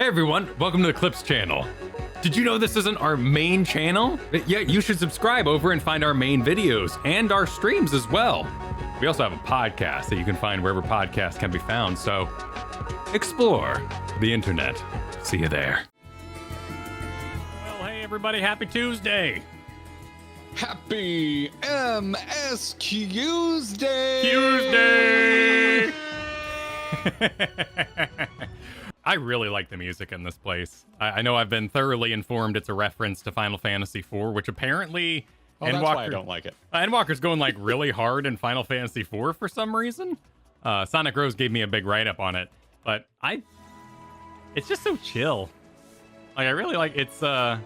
Hey everyone, welcome to the Clips channel. Did you know this isn't our main channel? Yeah, you should subscribe over and find our main videos and our streams as well. We also have a podcast that you can find wherever podcasts can be found, so explore the internet. See you there. Well, hey everybody, happy Tuesday. Happy MSQ Tuesday! I really like the music in this place. I know I've been thoroughly informed it's a reference to Final Fantasy IV, which apparently that's why I don't like it. Endwalker's going like really hard in Final Fantasy IV for some reason. Sonic Rose gave me a big write-up on it, but it's just so chill. Like, I really like it's got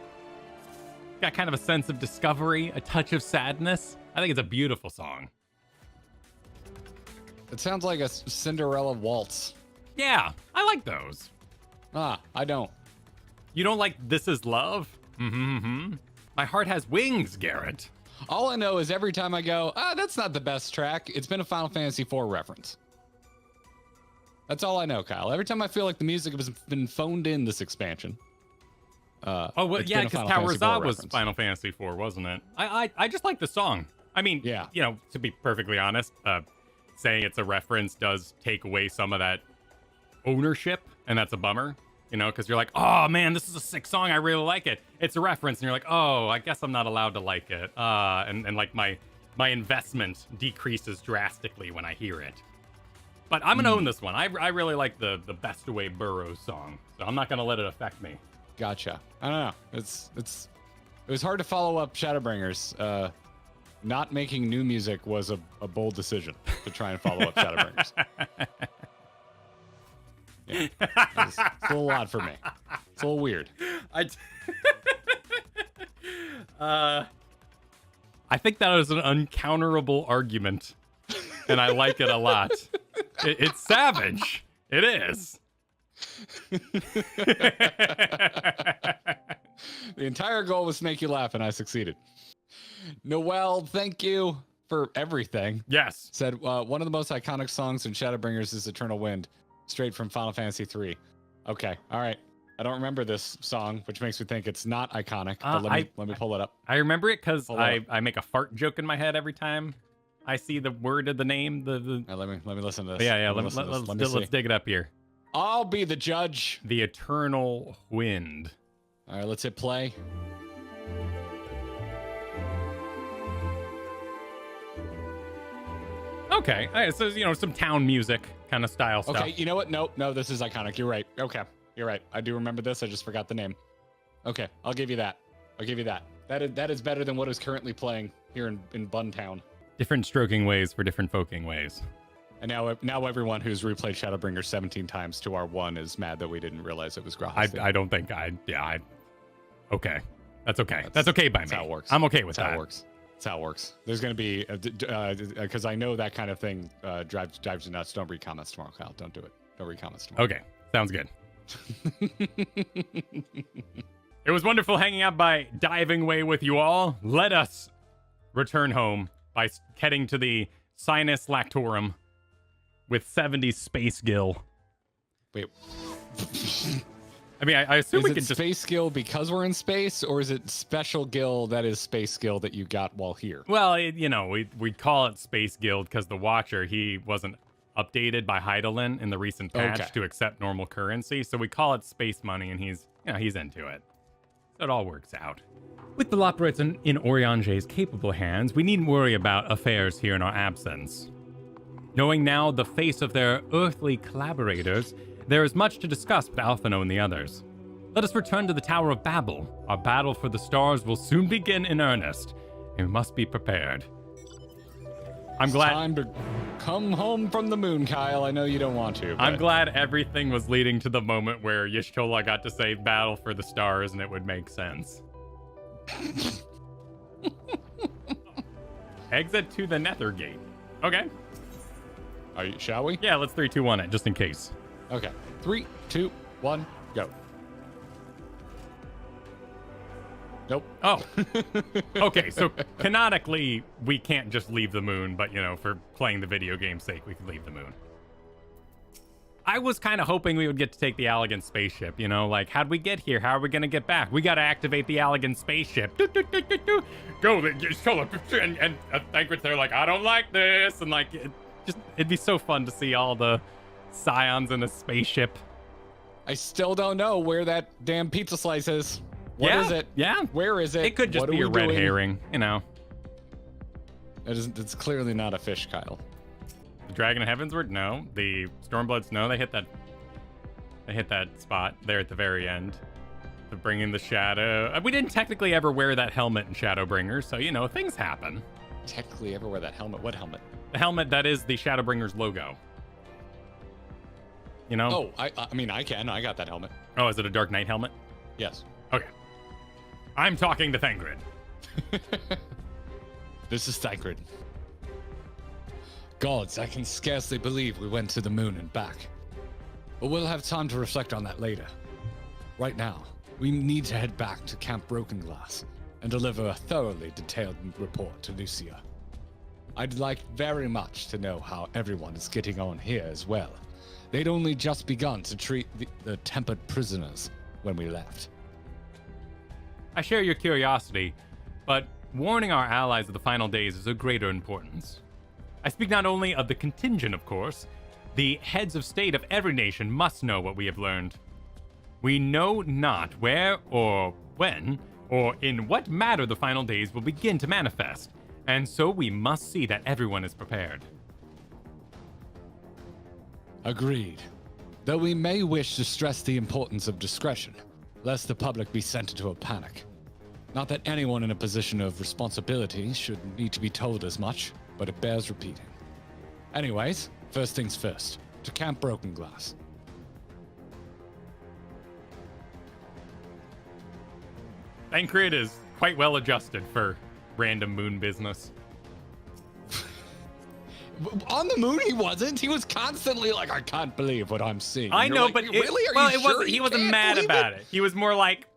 kind of a sense of discovery, a touch of sadness. I think it's a beautiful song. It sounds like a Cinderella waltz. Yeah, I like those. I don't. You don't like This Is Love? Mm-hmm. My heart has wings, Garrett. All I know is every time I go, that's not the best track, it's been a Final Fantasy IV reference. That's all I know, Kyle. Every time I feel like the music has been phoned in this expansion. Oh, well, yeah, because Towers Up was Final Fantasy IV, wasn't it? I just like the song. I mean, yeah. You know, to be perfectly honest, saying it's a reference does take away some of that ownership, and that's a bummer, you know, because you're like, oh man, this is a sick song, I really like it. It's a reference, and you're like, oh, I guess I'm not allowed to like it. And like my investment decreases drastically when I hear it. But I'm gonna own this one. I really like the Best Away Burrows song, so I'm not gonna let it affect me. Gotcha. I don't know. It was hard to follow up Shadowbringers. Not making new music was a bold decision to try and follow up Shadowbringers. Yeah, it's a little odd for me. It's a little weird. I think that is an uncounterable argument, and I like it a lot. It's savage. It is. The entire goal was to make you laugh, and I succeeded. Noel, thank you for everything. Yes. Said one of the most iconic songs in Shadowbringers is Eternal Wind, straight from Final Fantasy III. Okay, all right. I don't remember this song, which makes me think it's not iconic. But let me pull it up. I remember it because I make a fart joke in my head every time I see the word of the name. Let me listen to this. Yeah. Let's dig it up here. I'll be the judge. The Eternal Wind. All right, let's hit play. Okay, all right, so you know, some town music kind of style stuff. Okay, you know what? No, this is iconic. You're right. Okay, you're right. I do remember this. I just forgot the name. Okay, I'll give you that. That is better than what is currently playing here in Buntown. Different stroking ways for different folking ways. And now everyone who's replayed Shadowbringers 17 times to our one is mad that we didn't realize it was Graham. I don't think okay. That's okay. That's okay by me. That's how it works. I'm okay with that. That's how it works. There's going to be, because I know that kind of thing drives you nuts. Don't read comments tomorrow, Kyle. Don't do it. Don't read comments tomorrow. Okay. Sounds good. It was wonderful hanging out by Diving Way with you all. Let us return home by heading to the Sinus Lactorum with 70 Space Gill. Wait. I mean, I assume we can just... Space Gill because we're in space, or is it Special Gill that is Space Gill that you got while here? Well, you know, we call it Space Guild because the Watcher, he wasn't updated by Heidelin in the recent patch to accept normal currency, so we call it Space Money, and he's into it. So it all works out. With the Loporrits in Oriange's capable hands, we needn't worry about affairs here in our absence. Knowing now the face of their earthly collaborators, there is much to discuss with Alphino and the others. Let us return to the Tower of Babel. Our battle for the stars will soon begin in earnest, and we must be prepared. I'm glad... Time to come home from the moon, Kyle. I know you don't want to. But... I'm glad everything was leading to the moment where Y'shtola got to say battle for the stars, and it would make sense. Exit to the Nether Gate. Okay. Shall we? Yeah, let's 3, 2, 1 it, just in case. Okay. 3, 2, 1, go. Nope. Oh. Okay, so canonically, we can't just leave the moon, but, you know, for playing the video game's sake, we can leave the moon. I was kind of hoping we would get to take the Allegan spaceship, you know? Like, how'd we get here? How are we going to get back? We got to activate the Allegan spaceship. Go, and Thancred's there like, I don't like this. And, like, it'd be so fun to see all the Scions in a spaceship. I still don't know where that damn pizza slice is. What is it? Yeah. Where is it? It could just be a red herring, you know? It's clearly not a fish, Kyle. The Dragon of Heavensward? No. The Stormbloods? No. They hit that spot there at the very end to bring in the Shadow. We didn't technically ever wear that helmet in Shadowbringers, so, you know, things happen. Technically ever wear that helmet? What helmet? The helmet that is the Shadowbringers logo. You know? Oh, I mean, I can. I got that helmet. Oh, is it a Dark Knight helmet? Yes. Okay. I'm talking to Thancred. This is Thancred. Gods, I can scarcely believe we went to the moon and back. But we'll have time to reflect on that later. Right now, we need to head back to Camp Broken Glass and deliver a thoroughly detailed report to Lucia. I'd like very much to know how everyone is getting on here as well. They'd only just begun to treat the tempered prisoners when we left. I share your curiosity, but warning our allies of the final days is of greater importance. I speak not only of the contingent, of course. The heads of state of every nation must know what we have learned. We know not where or when or in what matter the final days will begin to manifest, and so we must see that everyone is prepared. Agreed. Though we may wish to stress the importance of discretion, lest the public be sent into a panic. Not that anyone in a position of responsibility should need to be told as much, but it bears repeating. Anyways, first things first, to Camp Broken Glass. Thancred is quite well adjusted for random moon business. On the moon, he wasn't. He was constantly like, I can't believe what I'm seeing. I know, like, but really? He wasn't mad about it. He was more like,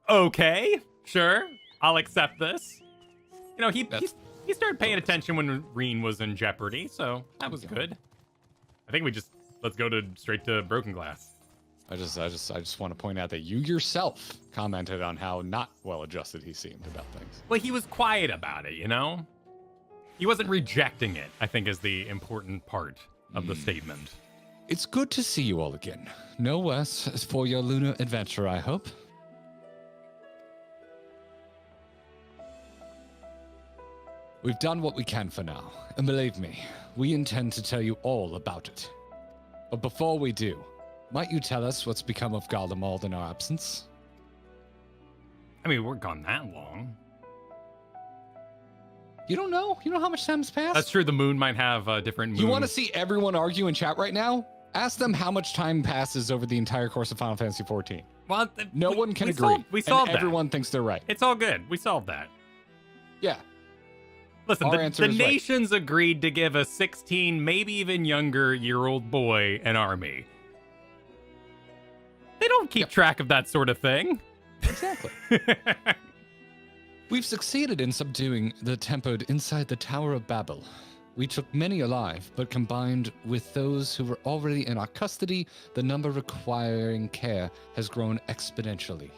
okay, sure, I'll accept this. You know, he started paying attention when Reen was in jeopardy, so that was good. I think let's go straight to Broken Glass. I just want to point out that you yourself commented on how not well adjusted he seemed about things. Well, he was quiet about it, you know? He wasn't rejecting it, I think, is the important part of the statement. It's good to see you all again. No worse for your lunar adventure, I hope. We've done what we can for now, and believe me, we intend to tell you all about it. But before we do, might you tell us what's become of Garlemald in our absence? I mean, we're gone that long. You don't know? You know how much time's passed? That's true. The moon might have a different moon. You want to see everyone argue in chat right now? Ask them how much time passes over the entire course of Final Fantasy XIV. Well, no one can agree. We solved that. Everyone thinks they're right. It's all good. We solved that. Yeah. Listen, the nations agreed to give a 16, maybe even younger year-old boy an army. They don't keep track of that sort of thing. Exactly. We've succeeded in subduing the tempered inside the Tower of Babel. We took many alive, but combined with those who were already in our custody, the number requiring care has grown exponentially.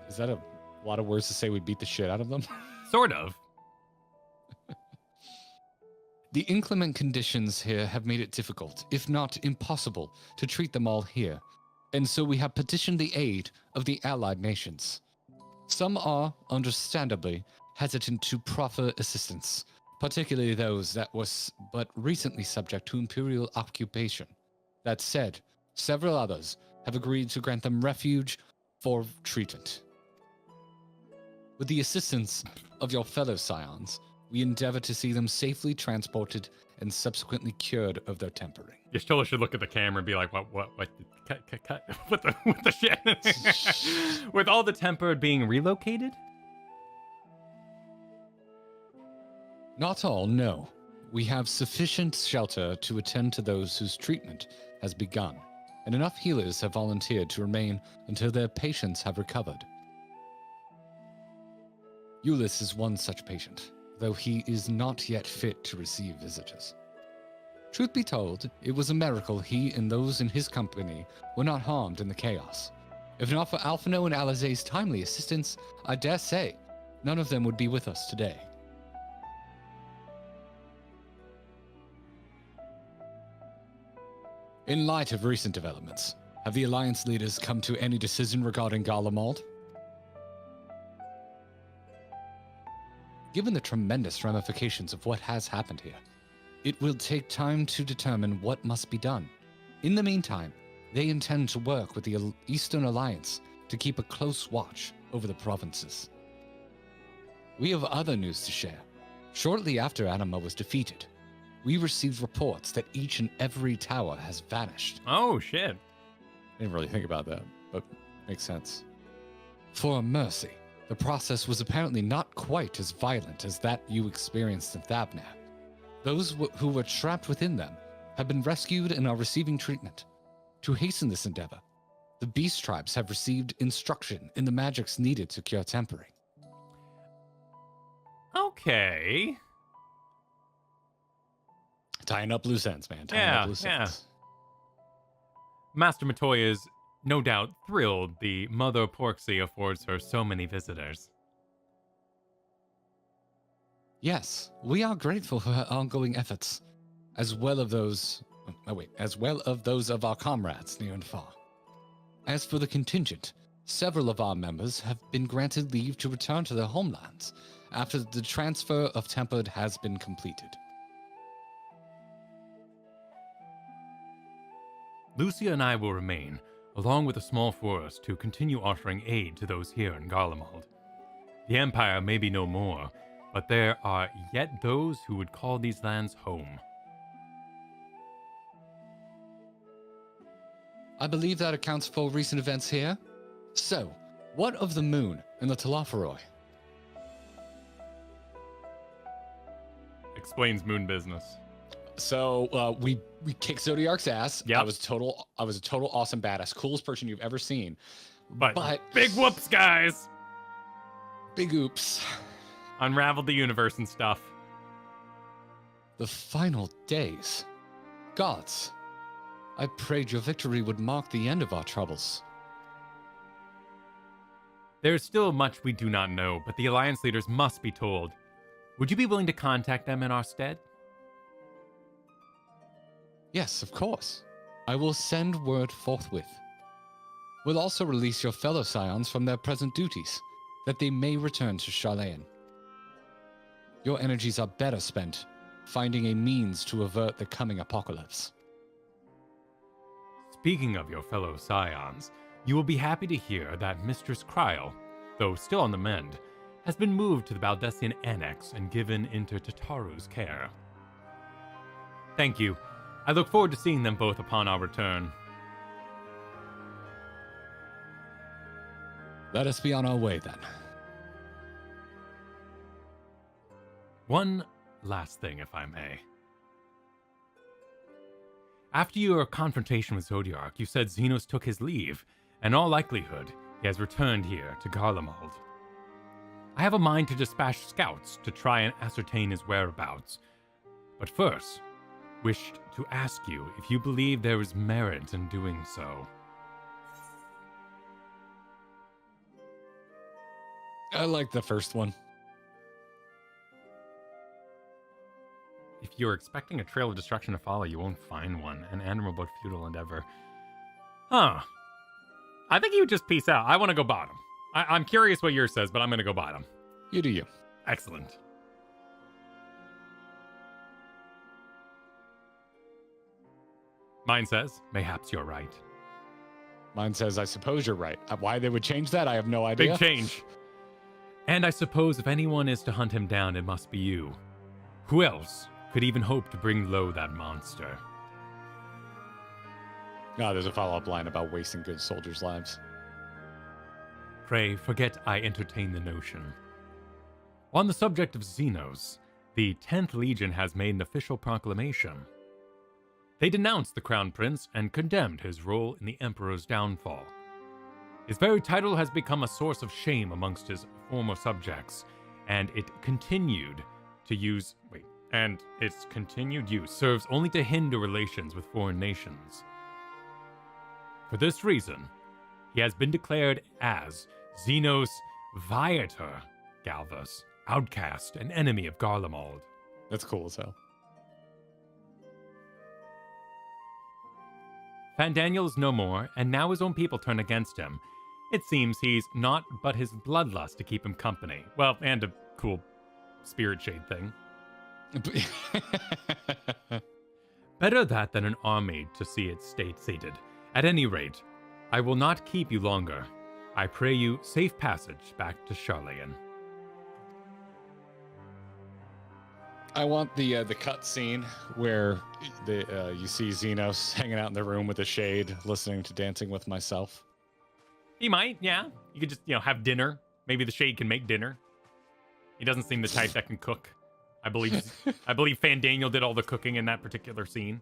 Is that a lot of words to say we beat the shit out of them? Sort of. The inclement conditions here have made it difficult, if not impossible, to treat them all here, and so we have petitioned the aid of the allied nations. Some are, understandably, hesitant to proffer assistance, particularly those that was but recently subject to imperial occupation. That said, several others have agreed to grant them refuge for treatment. With the assistance of your fellow scions, we endeavor to see them safely transported and subsequently cured of their tempering. Y'shtola should look at the camera and be like, what, cut, what the shit? With all the tempered being relocated? Not all, no. We have sufficient shelter to attend to those whose treatment has begun, and enough healers have volunteered to remain until their patients have recovered. Ulyss is one such patient, though he is not yet fit to receive visitors. Truth be told, it was a miracle he and those in his company were not harmed in the chaos. If not for Alphino and Alizé's timely assistance, I dare say, none of them would be with us today. In light of recent developments, have the Alliance leaders come to any decision regarding Garlemald? Given the tremendous ramifications of what has happened here, it will take time to determine what must be done. In the meantime, they intend to work with the Eastern Alliance to keep a close watch over the provinces. We have other news to share. Shortly after Anima was defeated, we received reports that each and every tower has vanished. Oh, shit. I didn't really think about that, but makes sense. For a mercy, the process was apparently not quite as violent as that you experienced in Thabnab. Those who were trapped within them have been rescued and are receiving treatment. To hasten this endeavor, the beast tribes have received instruction in the magics needed to cure tempering. Okay. Tying up loose ends, man. Tying up loose ends. Master Matoya is no doubt thrilled the Mother Porksy affords her so many visitors. Yes, we are grateful for her ongoing efforts, as well of those of our comrades near and far. As for the contingent, several of our members have been granted leave to return to their homelands after the transfer of Tempered has been completed. Lucia and I will remain, along with a small force, to continue offering aid to those here in Garlemald. The Empire may be no more, but there are yet those who would call these lands home. I believe that accounts for recent events here. So, what of the moon and the Telophoroi? Explains moon business. So we kicked Zodiark's ass. Yep. I was a total awesome badass, coolest person you've ever seen. But big whoops, guys! Big oops. Unraveled the universe and stuff. The final days. Gods, I prayed your victory would mark the end of our troubles. There is still much we do not know, but the Alliance leaders must be told. Would you be willing to contact them in our stead? Yes, of course. I will send word forthwith. We'll also release your fellow scions from their present duties, that they may return to Sharlayan. Your energies are better spent finding a means to avert the coming apocalypse. Speaking of your fellow scions, you will be happy to hear that Mistress Kryl, though still on the mend, has been moved to the Baldessian Annex and given into Tataru's care. Thank you. I look forward to seeing them both upon our return. Let us be on our way, then. One last thing, if I may. After your confrontation with Zodiark, you said Xenos took his leave, and in all likelihood, he has returned here to Garlemald. I have a mind to dispatch scouts to try and ascertain his whereabouts, but first, wished to ask you if you believe there is merit in doing so. I like the first one. If you're expecting a trail of destruction to follow, you won't find one. An admirable futile endeavor. Huh. I think you would just peace out. I want to go bottom. I'm curious what yours says, but I'm going to go bottom. You do you. Excellent. Mine says, mayhaps you're right. Mine says, I suppose you're right. Why they would change that, I have no idea. Big change. And I suppose if anyone is to hunt him down, it must be you. Who else could even hope to bring low that monster? There's a follow-up line about wasting good soldiers' lives. Pray, forget I entertain the notion. On the subject of Xenos, the 10th Legion has made an official proclamation. They denounced the Crown Prince and condemned his role in the Emperor's downfall. His very title has become a source of shame amongst his former subjects, and it continued to use... and its continued use serves only to hinder relations with foreign nations. For this reason, he has been declared as Xenos Viator Galvus, outcast and enemy of Garlemald. That's cool as hell. Fandaniel is no more, and now his own people turn against him. It seems he's not but his bloodlust to keep him company. Well, and a cool spirit shade thing. Better that than an army to see its state sated. At any rate, I will not keep you longer. I pray you safe passage back to Charlayan. I want the cut scene where you see Xenos hanging out in the room with a shade, listening to Dancing with Myself. He might, yeah. You could just, have dinner. Maybe the shade can make dinner. He doesn't seem the type that can cook. I believe Fandaniel did all the cooking in that particular scene.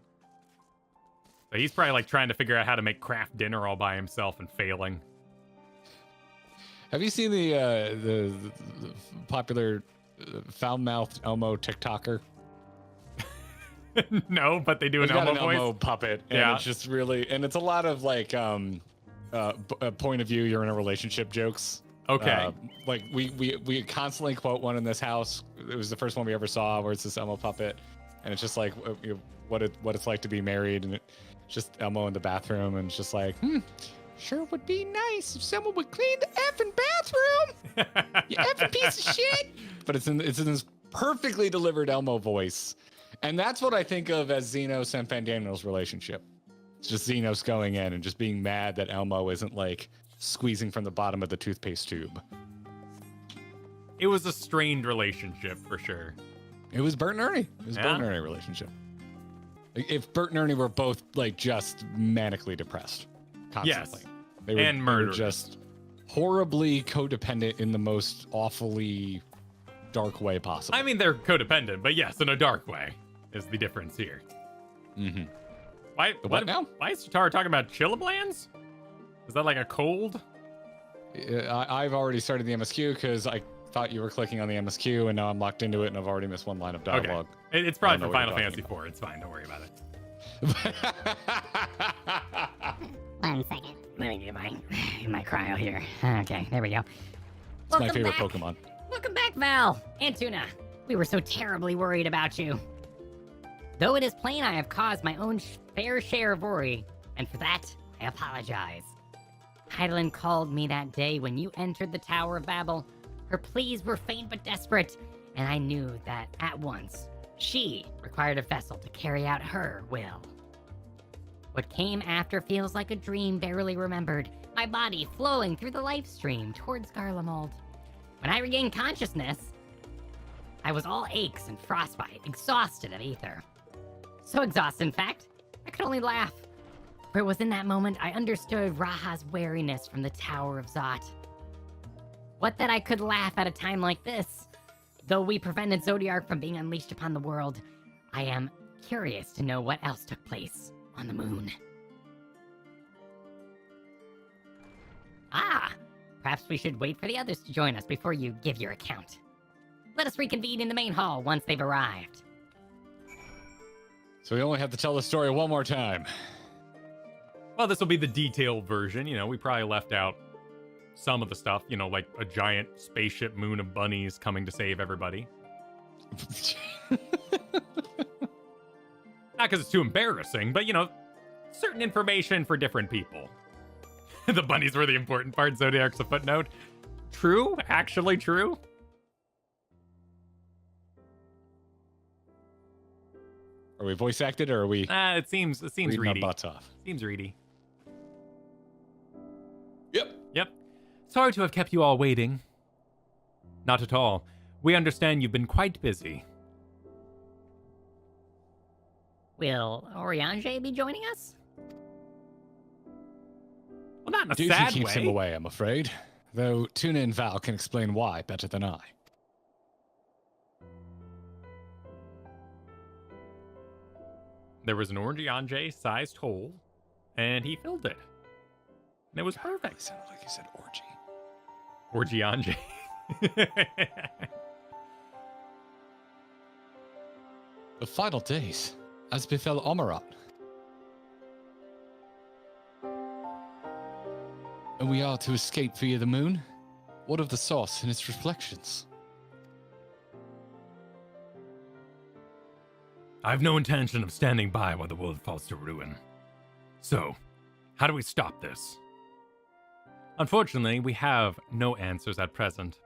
So he's probably like trying to figure out how to make craft dinner all by himself and failing. Have you seen the popular foul-mouthed Elmo TikToker? No, but they do an Elmo voice. Elmo puppet, and Yeah. it's just really, and it's a lot of like point of view, you're in a relationship jokes. Okay. Like we constantly quote one in this house. It was the first one we ever saw, where it's this Elmo puppet, and it's just like what it's like to be married, and it's just Elmo in the bathroom, and it's just like, sure would be nice if someone would clean the effing bathroom. You effing piece of shit. But it's in this perfectly delivered Elmo voice, and that's what I think of as Xenos and Fandaniel's relationship. It's just Xenos going in and just being mad that Elmo isn't like squeezing from the bottom of the toothpaste tube. It was a strained relationship for sure. It was Bert and Ernie. It was Bert and Ernie relationship. If Bert and Ernie were both like just manically depressed constantly. Yes. They were just horribly codependent in the most awfully dark way possible. I mean, they're codependent, but yes, in a dark way is the difference here. Mm-hmm. What now? Why is Tara talking about Chillablans? Is that like a cold? I've already started the MSQ because I thought you were clicking on the MSQ, and now I'm locked into it, and I've already missed one line of dialogue. Okay. It's probably for Final Fantasy IV. It's fine. Don't worry about it. 1 second. Let me get my cryo here. Okay, there we go. It's my favorite Pokemon. Welcome back, Val and Tuna. We were so terribly worried about you. Though it is plain I have caused my own fair share of worry, and for that, I apologize. Heidelin called me that day when you entered the Tower of Babel. Her pleas were faint but desperate, and I knew that at once she required a vessel to carry out her will. What came after feels like a dream barely remembered, my body flowing through the life stream towards Garlemald. When I regained consciousness, I was all aches and frostbite, exhausted of ether. So exhausted, in fact, I could only laugh. For it was in that moment I understood Raha's wariness from the Tower of Zot. What that I could laugh at a time like this? Though we prevented Zodiark from being unleashed upon the world, I am curious to know what else took place on the moon. Perhaps we should wait for the others to join us before you give your account. Let us reconvene in the main hall once they've arrived. So we only have to tell the story one more time. Well, this will be the detailed version. We probably left out some of the stuff, like a giant spaceship moon of bunnies coming to save everybody. Not because it's too embarrassing, but, certain information for different people. The bunnies were the important part. Zodiark's a footnote. True? Actually true? Are we voice acted or are we? It seems reading reedy. our butts off? Seems reedy. Yep. Sorry to have kept you all waiting. Not at all. We understand you've been quite busy. Will Oriange be joining us? Well, not in a Duty sad keeps way. him away, I'm afraid. Though Tuna and Val can explain why better than I. There was an Oriange-sized hole, and he filled it. And it was perfect. It sounded like you said orgy. Orgiange. The final days, as befell Amarat. And we are to escape via the moon? What of the source and its reflections? I have no intention of standing by while the world falls to ruin. So, how do we stop this? Unfortunately, we have no answers at present.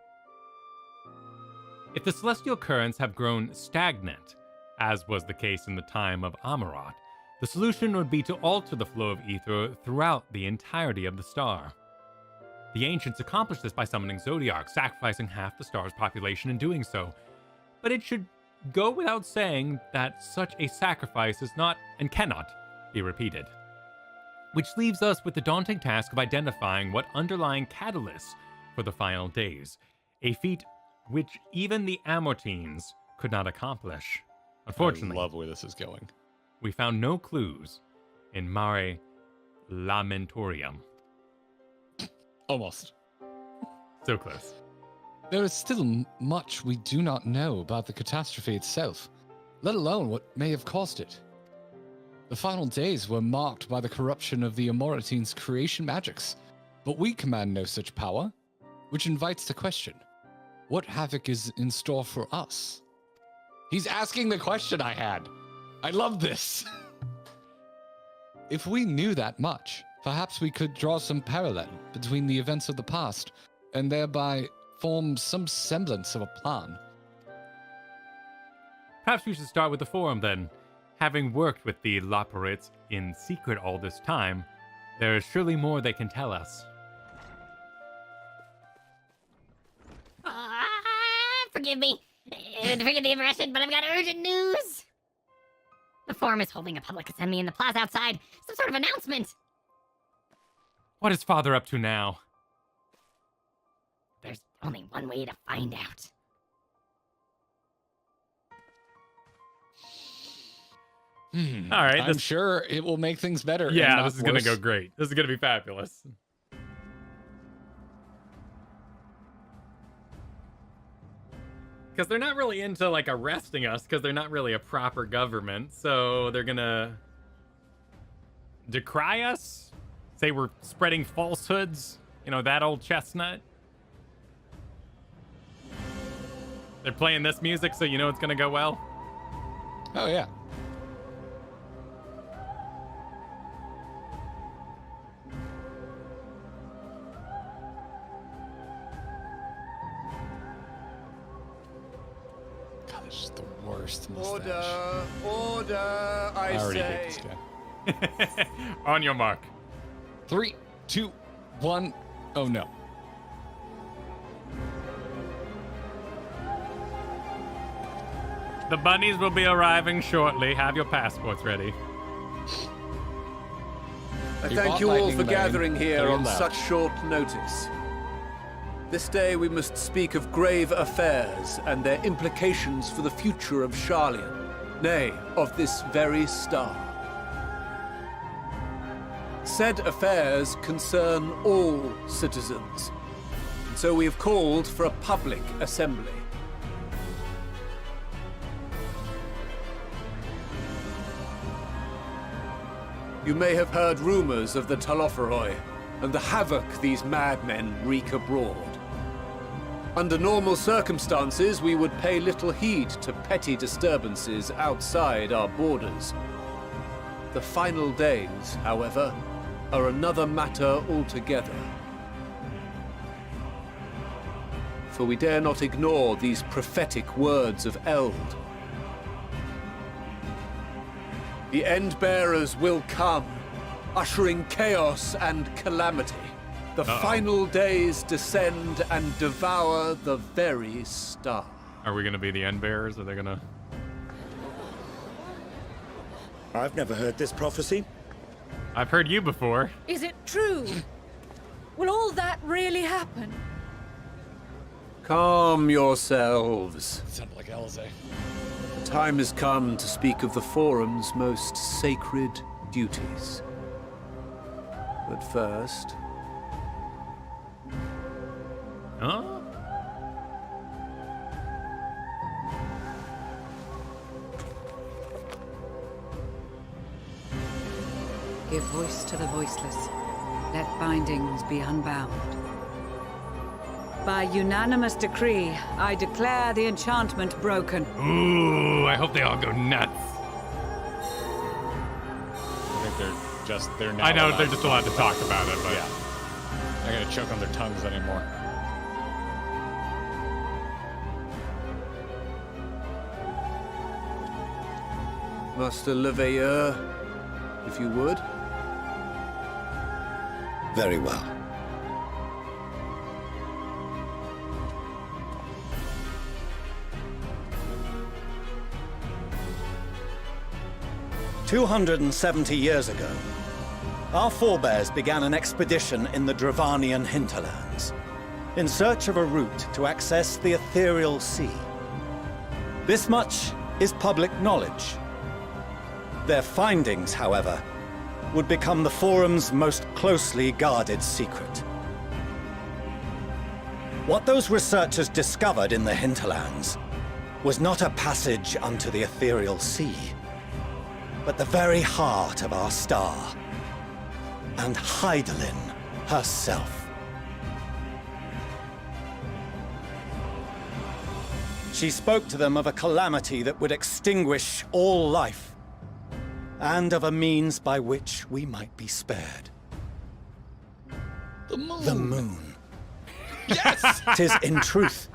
If the celestial currents have grown stagnant, as was the case in the time of Amarat, the solution would be to alter the flow of ether throughout the entirety of the star. The ancients accomplished this by summoning Zodiacs, sacrificing half the star's population in doing so. But it should go without saying that such a sacrifice is not and cannot be repeated. Which leaves us with the daunting task of identifying what underlying catalysts for the final days, a feat which even the Amortines could not accomplish. Unfortunately, I love where this is going. We found no clues in Mare Lamentorium. Almost. So close. There is still much we do not know about the catastrophe itself, let alone what may have caused it. The final days were marked by the corruption of the Amoratine's creation magics, but we command no such power, which invites the question, what havoc is in store for us? He's asking the question I had. I love this. If we knew that much, perhaps we could draw some parallel between the events of the past and thereby form some semblance of a plan. Perhaps we should start with the forum then. Having worked with the Loperites in secret all this time, there is surely more they can tell us. Forgive me. Forgive the impression, but I've got urgent news. The forum is holding a public assembly in the plaza outside. Some sort of announcement. What is Father up to now? There's only one way to find out. All right, I'm sure it will make things better. Yeah, this is going to go great. This is going to be fabulous. Because they're not really into, like, arresting us, because they're not really a proper government. So they're going to decry us, say we're spreading falsehoods, you know, that old chestnut. They're playing this music, so you know it's going to go well. Oh, yeah. The worst mustache. Order, I already say. hate this guy. On your mark. 3, 2, 1. Oh no. The bunnies will be arriving shortly. Have your passports ready. I thank you all for gathering here on such short notice. This day we must speak of grave affairs and their implications for the future of Sharlayan, nay, of this very star. Said affairs concern all citizens, and so we have called for a public assembly. You may have heard rumors of the Talopheroi and the havoc these madmen wreak abroad. Under normal circumstances, we would pay little heed to petty disturbances outside our borders. The final days, however, are another matter altogether. For we dare not ignore these prophetic words of Eld. The Endbearers will come, ushering chaos and calamity. The final days descend and devour the very star. Are we going to be the end bearers? Are they going to... I've never heard this prophecy. I've heard you before. Is it true? Will all that really happen? Calm yourselves. Sounds like Elze. The time has come to speak of the Forum's most sacred duties. But first... Huh? Give voice to the voiceless. Let bindings be unbound. By unanimous decree, I declare the enchantment broken. Ooh, I hope they all go nuts. I think they're now. I know allowed they're just allowed to talk about it, but Yeah. They're gonna choke on their tongues anymore. Master Leveilleur, if you would. Very well. "270 years ago, our forebears began an expedition in the Dravanian hinterlands, in search of a route to access the ethereal sea. This much is public knowledge. Their findings, however, would become the Forum's most closely guarded secret. What those researchers discovered in the hinterlands was not a passage unto the ethereal sea, but the very heart of our star, and Hydaelyn herself. She spoke to them of a calamity that would extinguish all life, and of a means by which we might be spared. The moon. The moon. Yes! 'Tis in truth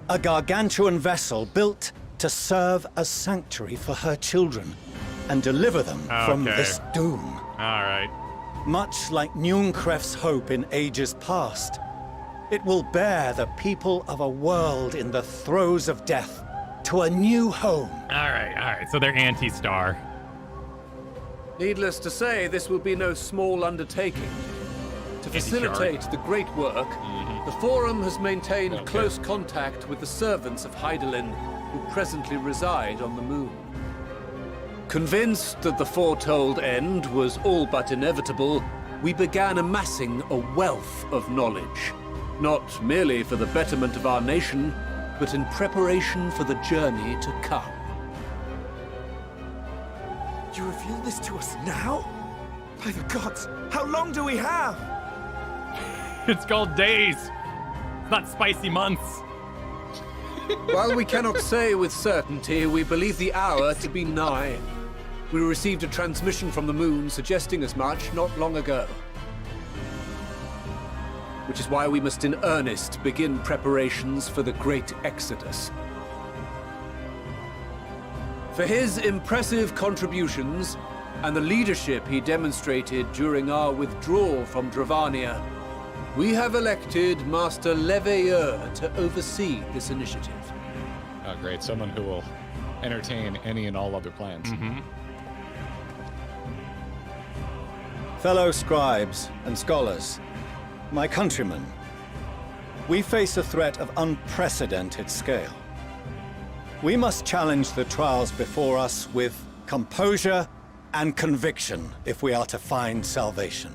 a gargantuan vessel built to serve as sanctuary for her children and deliver them from Okay. this doom. all right. Much like Nunkref's hope in ages past, it will bear the people of a world in the throes of death to a new home. All right. So they're anti-star. Needless to say, this will be no small undertaking. To facilitate the great work, the Forum has maintained close contact with the servants of Hydaelyn, who presently reside on the moon. Convinced that the foretold end was all but inevitable, we began amassing a wealth of knowledge, not merely for the betterment of our nation, but in preparation for the journey to come. You reveal this to us now? By the gods, how long do we have? It's called days. It's not spicy months. While we cannot say with certainty, we believe the hour to be nigh. We received a transmission from the moon suggesting as much not long ago. Which is why we must in earnest begin preparations for the great exodus. For his impressive contributions and the leadership he demonstrated during our withdrawal from Dravania, we have elected Master Leveilleur to oversee this initiative. Oh, great. Someone who will entertain any and all other plans. Fellow scribes and scholars, my countrymen, we face a threat of unprecedented scale. We must challenge the trials before us with composure and conviction if we are to find salvation.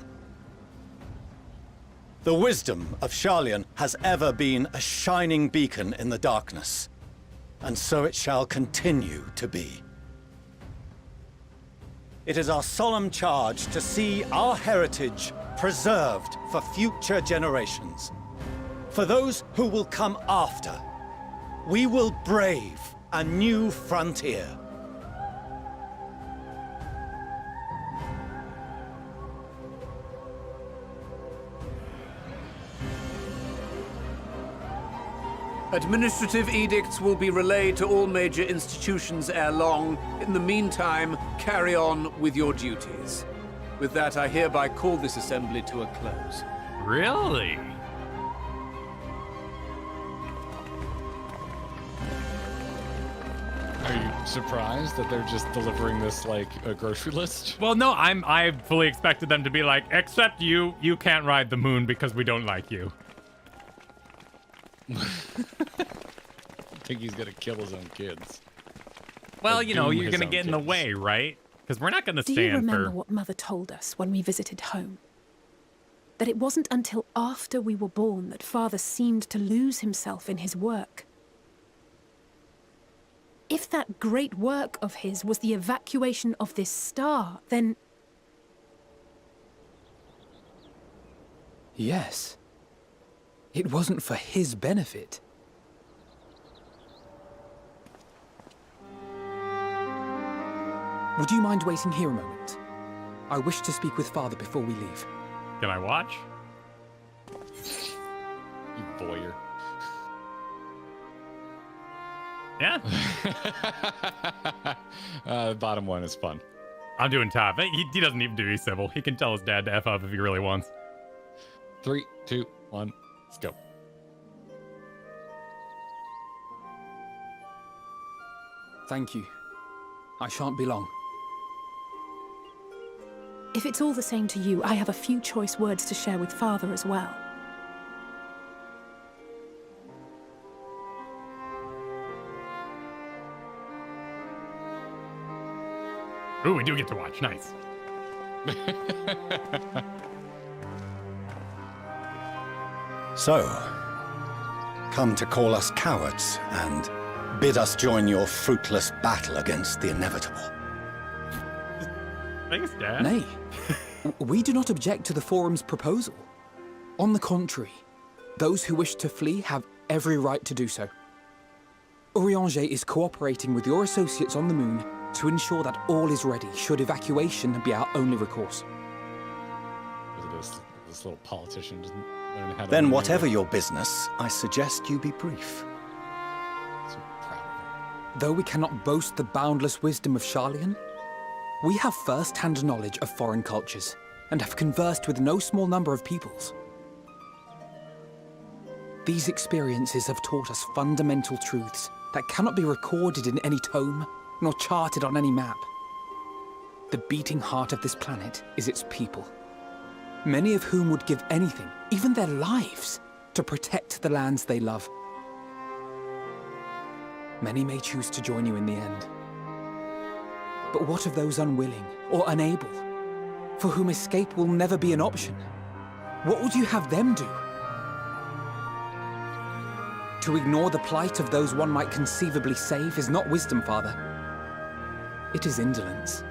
The wisdom of Sharlayan has ever been a shining beacon in the darkness, and so it shall continue to be. It is our solemn charge to see our heritage preserved for future generations. For those who will come after, we will brave a new frontier. Administrative edicts will be relayed to all major institutions ere long. In the meantime, carry on with your duties. With that, I hereby call this assembly to a close. Really? Are you surprised that they're just delivering this like a grocery list? Well, no, I fully expected them to be like, except you can't ride the moon because we don't like you. I think he's gonna kill his own kids. Well, Or you know, doom you're his gonna own get in the kids. way, right? Because we're not gonna Do you stand remember for. what Mother told us when we visited home? That it wasn't until after we were born that Father seemed to lose himself in his work. If that great work of his was the evacuation of this star, then Yes. It wasn't for his benefit. Would you mind waiting here a moment? I wish to speak with Father before we leave. Can I watch? You voyeur. Yeah. The bottom one is fun. I'm doing top. He doesn't even do civil. He can tell his dad to F up if he really wants. 3, 2, 1, let's go. Thank you. I shan't be long. If it's all the same to you, I have a few choice words to share with Father as well. Ooh, we do get to watch. Nice. So, come to call us cowards and bid us join your fruitless battle against the inevitable. Thanks, Dad. Nay, we do not object to the Forum's proposal. On the contrary, those who wish to flee have every right to do so. Urianger is cooperating with your associates on the moon to ensure that all is ready should evacuation be our only recourse. This little politician doesn't learn how to... Then whatever your business, I suggest you be brief. So proud of him. Though we cannot boast the boundless wisdom of Charlian, we have first-hand knowledge of foreign cultures and have conversed with no small number of peoples. These experiences have taught us fundamental truths that cannot be recorded in any tome nor charted on any map. The beating heart of this planet is its people, many of whom would give anything, even their lives, to protect the lands they love. Many may choose to join you in the end. But what of those unwilling or unable, for whom escape will never be an option? What would you have them do? To ignore the plight of those one might conceivably save is not wisdom, Father. It is indolence.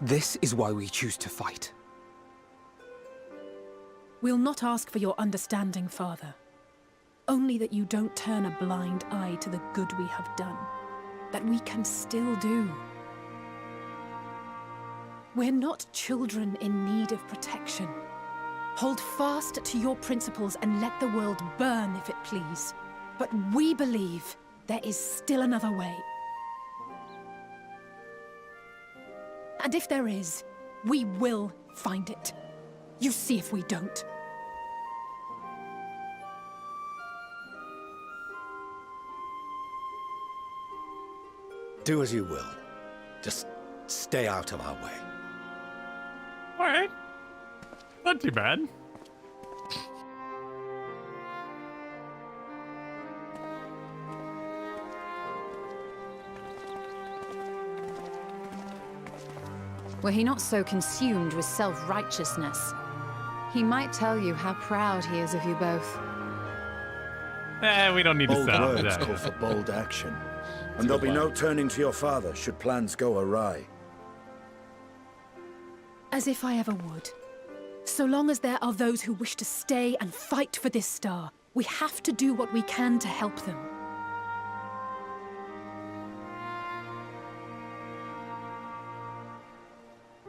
This is why we choose to fight. We'll not ask for your understanding, Father. Only that you don't turn a blind eye to the good we have done, that we can still do. We're not children in need of protection. Hold fast to your principles and let the world burn if it please. But we believe there is still another way. And if there is, we will find it. You see if we don't. Do as you will. Just stay out of our way. All right. Not too bad. Were he not so consumed with self-righteousness, he might tell you how proud he is of you both. We don't need to Bold set up words that. call for bold action. And there'll be no turning to your father should plans go awry. As if I ever would. So long as there are those who wish to stay and fight for this star, we have to do what we can to help them.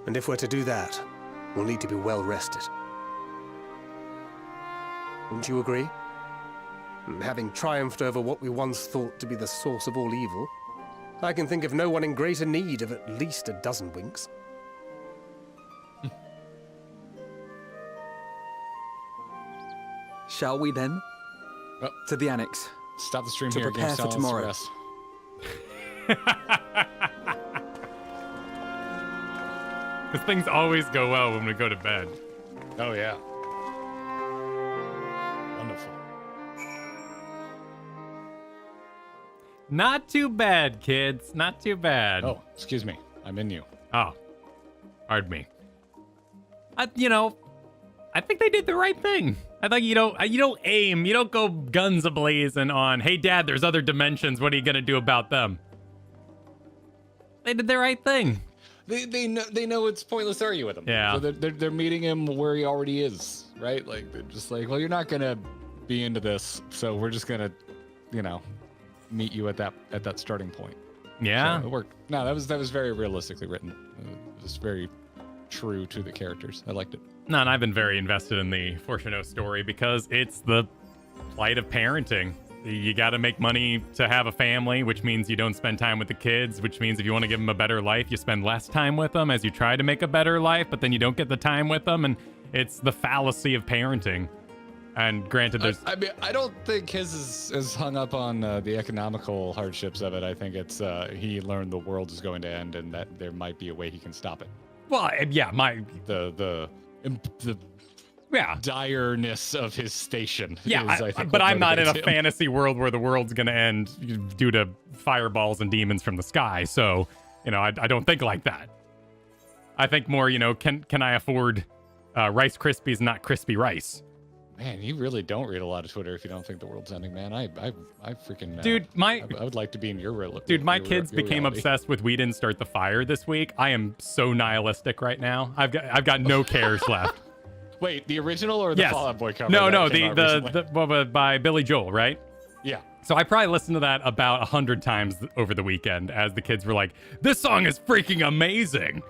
And if we're to do that, we'll need to be well rested. Wouldn't you agree? And having triumphed over what we once thought to be the source of all evil, I can think of no one in greater need of at least a dozen winks. Shall we then? Oh. To the annex. Stop the stream To here. prepare Game for silence, tomorrow. rest. Because things always go well when we go to bed. Oh, yeah. Wonderful. Not too bad, kids. Not too bad. Oh, excuse me. I'm in you. Oh. Pardon me. I think they did the right thing. I think you don't aim, you don't go guns ablazing on, hey dad, there's other dimensions, what are you gonna do about them? They did the right thing. They know it's pointless to argue with him. Yeah. So they're meeting him where he already is, right? Like they're just like, well, you're not gonna be into this, so we're just gonna, meet you at that starting point. Yeah. So it worked. No, that was very realistically written. It was very true to the characters. I liked it. No, and I've been very invested in the Fortuno story because it's the plight of parenting. You got to make money to have a family, which means you don't spend time with the kids, which means if you want to give them a better life, you spend less time with them as you try to make a better life, but then you don't get the time with them, and it's the fallacy of parenting. And granted, there's... I don't think his is hung up on the economical hardships of it. I think it's he learned the world is going to end and that there might be a way he can stop it. Well, yeah, the direness of his station. Yeah, but I'm not in a fantasy world where the world's going to end due to fireballs and demons from the sky. So, I don't think like that. I think more, can I afford Rice Krispies, not crispy rice? Man, you really don't read a lot of Twitter if you don't think the world's ending, man. I freaking... Dude, I would like to be in your reality. Dude, my kids became obsessed with We Didn't Start the Fire this week. I am so nihilistic right now. I've got no cares left. Wait, the original or the Fall Out Boy cover? No, the by Billy Joel, right? Yeah. So I probably listened to that about 100 times over the weekend as the kids were like, this song is freaking amazing.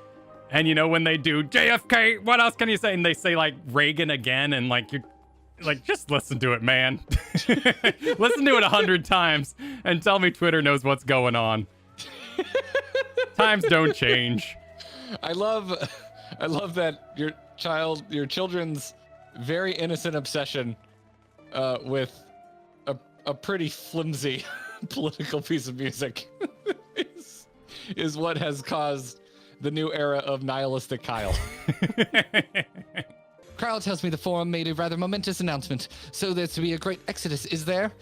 And when they do JFK, what else can you say? And they say like Reagan again, and like you're like, just listen to it, man. Listen to it 100 times and tell me Twitter knows what's going on. Times don't change. I love that your children's very innocent obsession with a pretty flimsy political piece of music is what has caused the new era of nihilistic Kyle. Kyle tells me the Forum made a rather momentous announcement, so there's to be a great exodus, is there?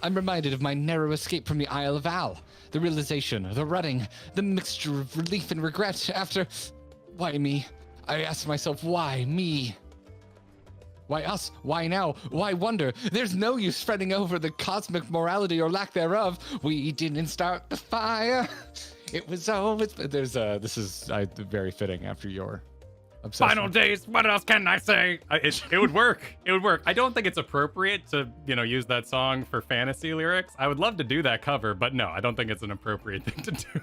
I'm reminded of my narrow escape from the Isle of Al. The realization, the running, the mixture of relief and regret after... Why me? I ask myself, why me? Why us? Why now? Why wonder? There's no use fretting over the cosmic morality or lack thereof. We didn't start the fire. It was always... This is very fitting after your... obsession. Final days, what else can I say? It would work. It would work. I don't think it's appropriate to, use that song for fantasy lyrics. I would love to do that cover, but no, I don't think it's an appropriate thing to do.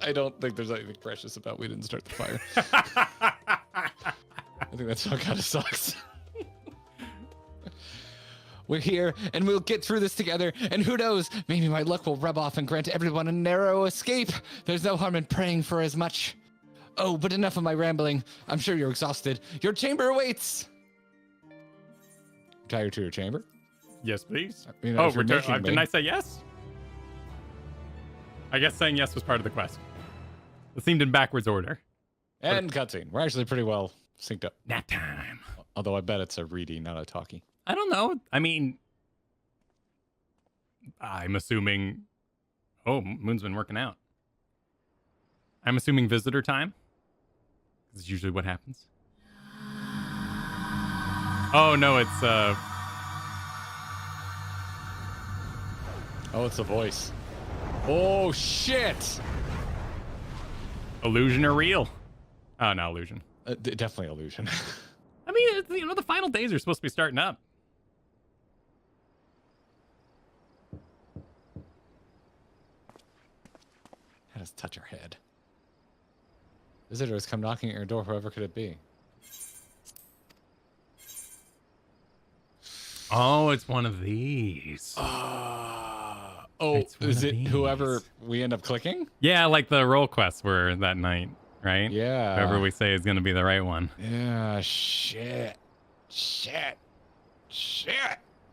I don't think there's anything precious about We Didn't Start the Fire. I think that song kind of sucks. We're here, and we'll get through this together, and who knows, maybe my luck will rub off and grant everyone a narrow escape. There's no harm in praying for as much. Oh, but enough of my rambling. I'm sure you're exhausted. Your chamber awaits! Retire to your chamber? Yes, please. Didn't I say yes? I guess saying yes was part of the quest. It seemed in backwards order. And cutscene. We're actually pretty well synced up. Nap time. Although I bet it's a ready, not a talkie. I don't know. I mean, I'm assuming... Oh, Moon's been working out. I'm assuming visitor time. This is usually what happens. Oh, no, it's... Oh, it's a voice. Oh, shit! Illusion or real? Oh, no, illusion. Definitely illusion. I mean, the final days are supposed to be starting up. Let us touch her head. Visitors come knocking at your door, whoever could it be? Oh, it's one of these. Is it whoever we end up clicking? Yeah, like the role quests were that night, right? Yeah. Whoever we say is going to be the right one. Yeah, shit.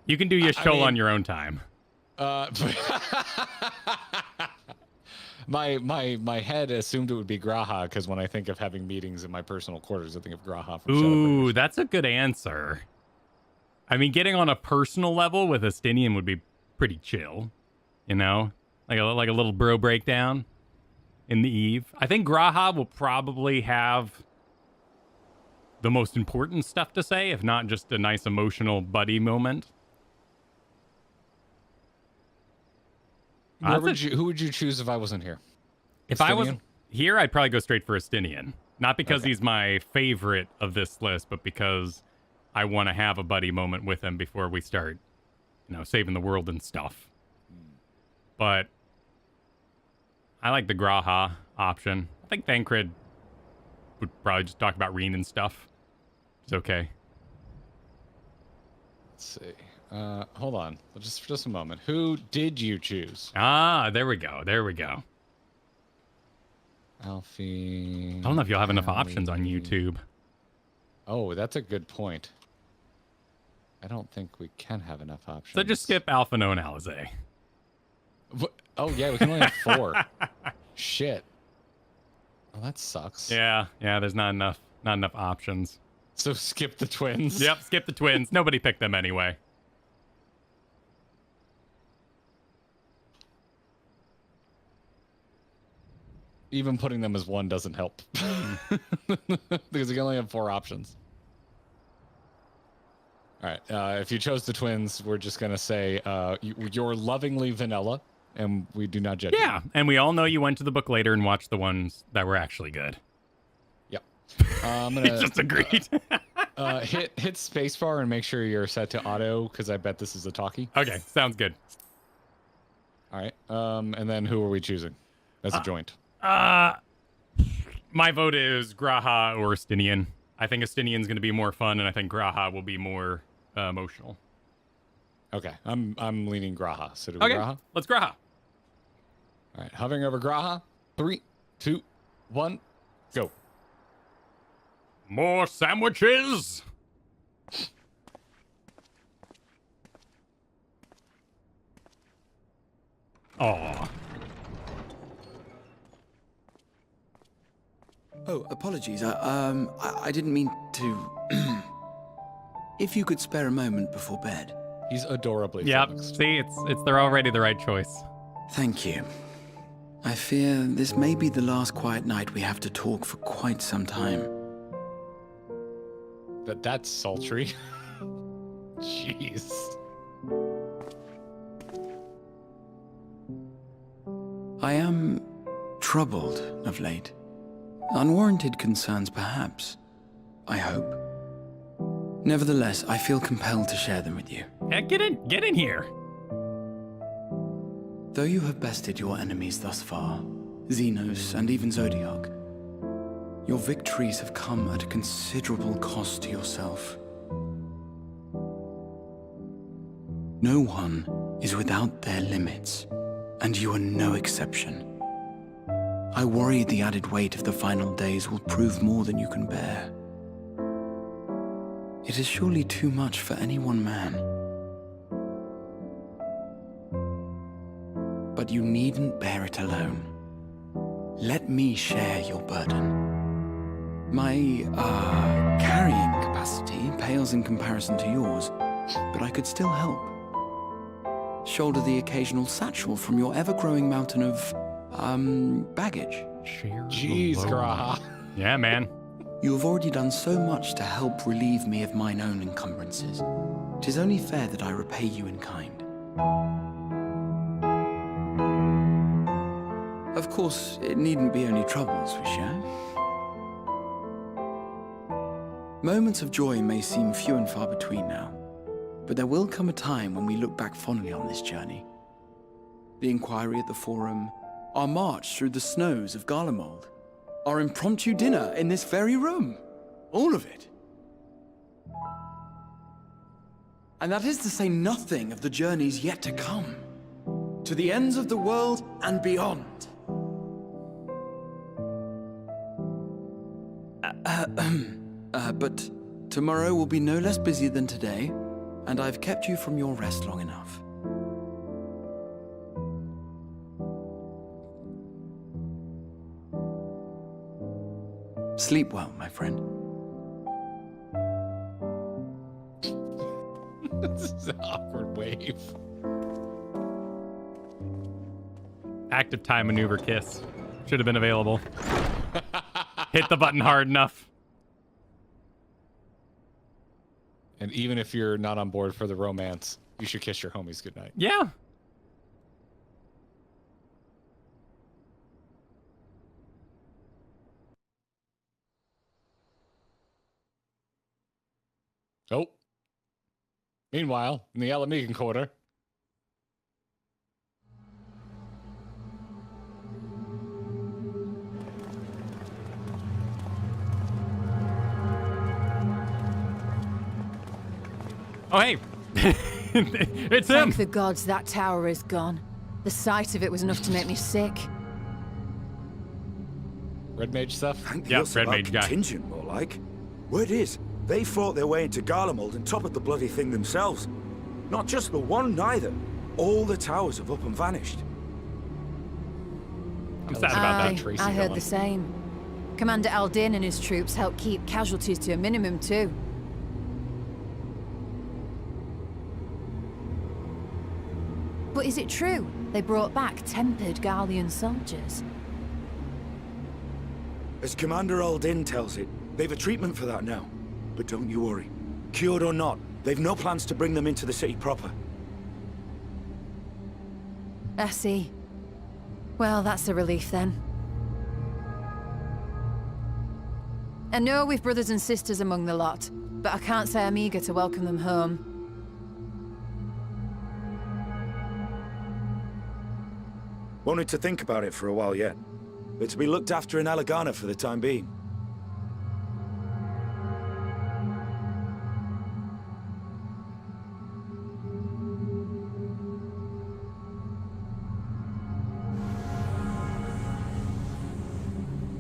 You can do your show on your own time. My head assumed it would be Graha, because when I think of having meetings in my personal quarters, I think of Graha from Ooh, that's a good answer. I mean, getting on a personal level with Estinian would be pretty chill, like a little bro breakdown in the Eve. I think Graha will probably have the most important stuff to say, if not just a nice emotional buddy moment. Who would you choose if I wasn't here? If I was here, I'd probably go straight for Estinian. Not because he's my favorite of this list, but because I want to have a buddy moment with him before we start, saving the world and stuff. But I like the Graha option. I think Thancred would probably just talk about Reen and stuff. It's okay. Let's see. Hold on. Just a moment. Who did you choose? Ah, there we go. Alfie. I don't know if you'll have enough options on YouTube. Oh, that's a good point. I don't think we can have enough options. So just skip Alphino and Alizé. Oh, yeah, we can only have 4. Shit. Well, that sucks. Yeah, there's not enough options. So skip the twins? Yep, skip the twins. Nobody picked them anyway. Even putting them as 1 doesn't help. Because you can only have 4 options. All right, if you chose the twins, we're just going to say you're lovingly vanilla, and we do not judge you. Yeah, and we all know you went to the book later and watched the ones that were actually good. Yep. I'm gonna He just agreed. hit spacebar and make sure you're set to auto, because I bet this is a talkie. Okay, sounds good. All right, and then who are we choosing as a joint? My vote is Graha or Estinian. I think Estinian's going to be more fun, and I think Graha will be more emotional. Okay, I'm leaning Graha. So do we Graha? Let's Graha. All right, hovering over Graha. 3, 2, 1, go. More sandwiches. Aw. Oh, apologies. I didn't mean to. If you could spare a moment before bed. He's adorably Yep. flummoxed. See, they're already the right choice. Thank you. I fear this may be the last quiet night we have to talk for quite some time. That's sultry. Jeez. I am troubled of late. Unwarranted concerns, perhaps. I hope. Nevertheless, I feel compelled to share them with you. Yeah, get in here. Though you have bested your enemies thus far, Xenos and even Zodiac, your victories have come at a considerable cost to yourself. No one is without their limits, and you are no exception. I worry the added weight of the final days will prove more than you can bear. It is surely too much for any one man. But you needn't bear it alone. Let me share your burden. My, carrying capacity pales in comparison to yours, but I could still help. Shoulder the occasional satchel from your ever-growing mountain of, baggage. Jeez, Graha. Yeah, man. You have already done so much to help relieve me of mine own encumbrances. 'Tis only fair that I repay you in kind. Of course, it needn't be only troubles we share. Moments of joy may seem few and far between now, but there will come a time when we look back fondly on this journey. The inquiry at the Forum, our march through the snows of Garlemald, our impromptu dinner in this very room. All of it. And that is to say nothing of the journeys yet to come. To the ends of the world and beyond. But tomorrow will be no less busy than today, and I've kept you from your rest long enough. Sleep well, my friend. This is an awkward wave. Active time maneuver kiss. Should have been available. Hit the button hard enough. And even if you're not on board for the romance, you should kiss your homies goodnight. Yeah. Oh. Meanwhile, in the Alamegan quarter. Oh, hey. It's him. Thank the gods that tower is gone. The sight of it was enough to make me sick. Red mage stuff? Yeah, red mage guy. Contingent, more like. Word is, they fought their way into Garlemald and toppled the bloody thing themselves. Not just the one, neither. All the towers have up and vanished. I'm sad about that. I heard the same. Commander Aldin and his troops helped keep casualties to a minimum, too. But is it true they brought back tempered Garlean soldiers? As Commander Aldin tells it, they've a treatment for that now. But don't you worry. Cured or not, they've no plans to bring them into the city proper. I see. Well, that's a relief then. I know we've brothers and sisters among the lot, but I can't say I'm eager to welcome them home. Wanted to think about it for a while yet. But to be looked after in Alagana for the time being.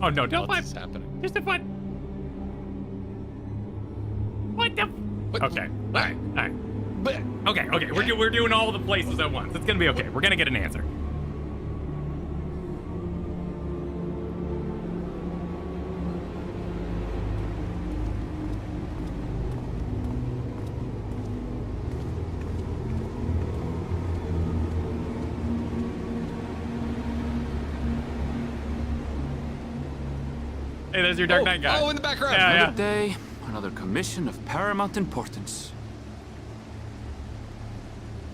Oh no, don't What's happening? Just a what? What the? What? Okay, alright. But okay, we're doing all the places at once. It's gonna be okay. We're gonna get an answer. Hey, there's your Dark Knight guy. Oh, in the background. Yeah, Another day, another commission of paramount importance.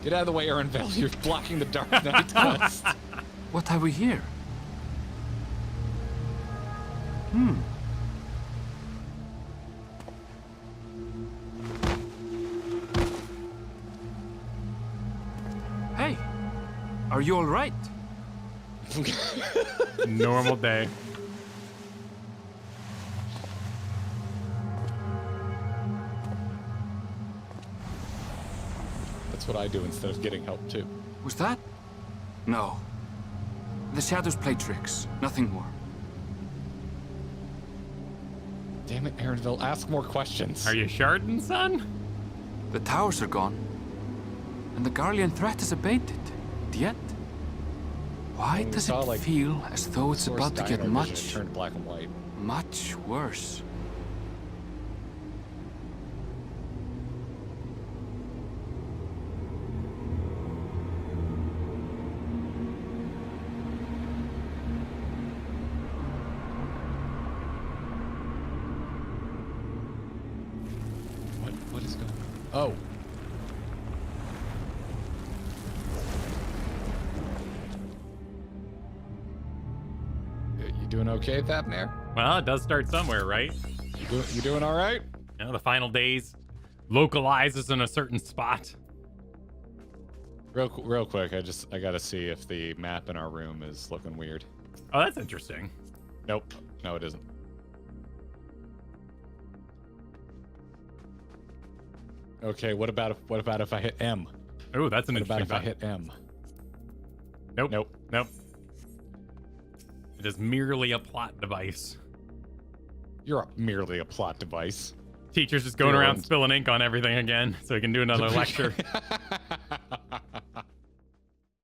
Get out of the way, Aaronville. You're blocking the Dark Knight quest. What have we here? Hey, are you all right? Normal day. That's what I do instead of getting help, too. Was that? No. The shadows play tricks, nothing more. Damn it, Aaronville. Ask more questions. Are you sharding, son? The towers are gone, and the Garlean threat is abated. Yet, why does it feel as though it's about to get much, turned black and white. much worse? What is going on? Oh. You doing okay, Thapnir? Well, it does start somewhere, right? You doing all right? You know, the final days localizes in a certain spot. Real quick, I gotta see if the map in our room is looking weird. Oh, that's interesting. Nope. No, it isn't. Okay, what about if I hit M? Oh, that's an What interesting about if I thought. hit M? Nope. It is merely a plot device. You're merely a plot device. Teacher's just going around spilling ink on everything again, so he can do another lecture.